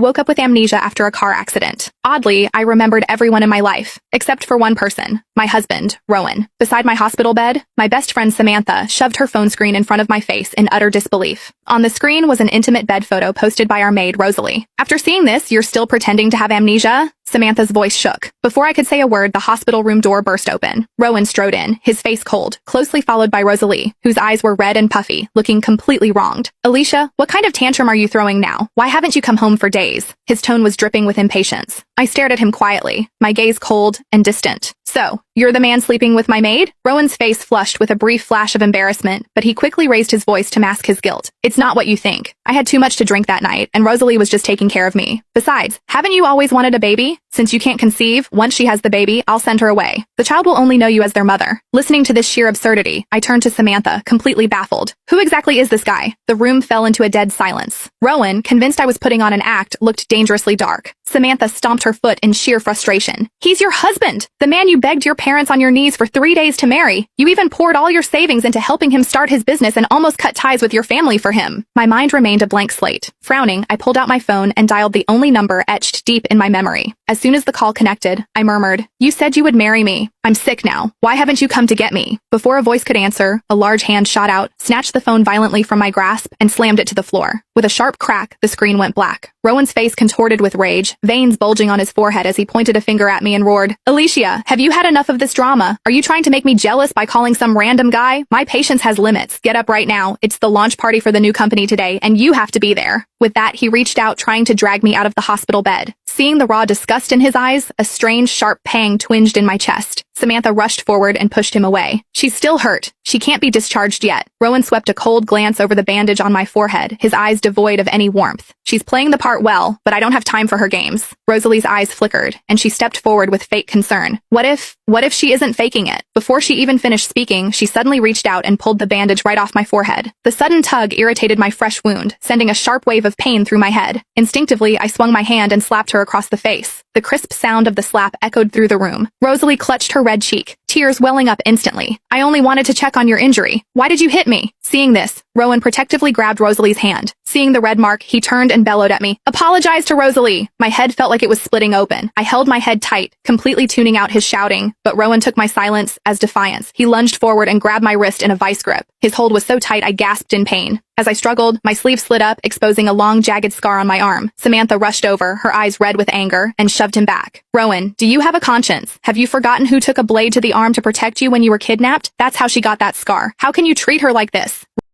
woke up with amnesia after a car accident. Oddly, I remembered everyone in my life, except for one person, my husband, Rowan. Beside my hospital bed, my best friend Samantha shoved her phone screen in front of my face in utter disbelief. On the screen was an intimate bed photo posted by our maid, Rosalie. After seeing this, you're still pretending to have amnesia? Samantha's voice shook. Before I could say a word, the hospital room door burst open. Rowan strode in, his face cold, closely followed by Rosalie, whose eyes were red and puffy, looking completely wronged. Alicia, what kind of tantrum are you throwing now? Why haven't you come home for days? His tone was dripping with impatience. I stared at him quietly, my gaze cold and distant. So, you're the man sleeping with my maid? Rowan's face flushed with a brief flash of embarrassment, but he quickly raised his voice to mask his guilt. It's not what you think. I had too much to drink that night, and Rosalie was just taking care of me. Besides, haven't you always wanted a baby? Since you can't conceive, once she has the baby, I'll send her away. The child will only know you as their mother. Listening to this sheer absurdity, I turned to Samantha, completely baffled. Who exactly is this guy? The room fell into a dead silence. Rowan, convinced I was putting on an act, looked dangerously dark. Samantha stomped her foot in sheer frustration. He's your husband! The man you begged your parents on your knees for 3 days to marry. You even poured all your savings into helping him start his business and almost cut ties with your family for him. My mind remained a blank slate. Frowning, I pulled out my phone and dialed the only number etched deep in my memory. As soon as the call connected, I murmured, "You said you would marry me. I'm sick now. Why haven't you come to get me?" Before a voice could answer, a large hand shot out, snatched the phone violently from my grasp, and slammed it to the floor. With a sharp crack, the screen went black. Rowan's face contorted with rage, veins bulging on his forehead as he pointed a finger at me and roared, "Alicia, have you had enough of this drama? Are you trying to make me jealous by calling some random guy? My patience has limits. Get up right now. It's the launch party for the new company today, and you have to be there." With that, he reached out, trying to drag me out of the hospital bed. Seeing the raw disgust in his eyes, a strange, sharp pang twinged in my chest. Samantha rushed forward and pushed him away. "She's still hurt. She can't be discharged yet." Rowan swept a cold glance over the bandage on my forehead, his eyes devoid of any warmth. "She's playing the part well, but I don't have time for her games." Rosalie's eyes flickered, and she stepped forward with fake concern. What if she isn't faking it? Before she even finished speaking, she suddenly reached out and pulled the bandage right off my forehead. The sudden tug irritated my fresh wound, sending a sharp wave of pain through my head. Instinctively, I swung my hand and slapped her across the face. The crisp sound of the slap echoed through the room. Rosalie clutched her red cheek, tears welling up instantly. "I only wanted to check on your injury. Why did you hit me?" Seeing this, Rowan protectively grabbed Rosalie's hand. Seeing the red mark, he turned and bellowed at me, "Apologize to Rosalie!" My head felt like it was splitting open. I held my head tight, completely tuning out his shouting, but Rowan took my silence as defiance. He lunged forward and grabbed my wrist in a vice grip. His hold was so tight I gasped in pain. As I struggled, my sleeve slid up, exposing a long, jagged scar on my arm. Samantha rushed over, her eyes red with anger, and shoved him back. "Rowan, do you have a conscience? Have you forgotten who took a blade to the arm to protect you when you were kidnapped? That's how she got that scar. How can you treat her like this?"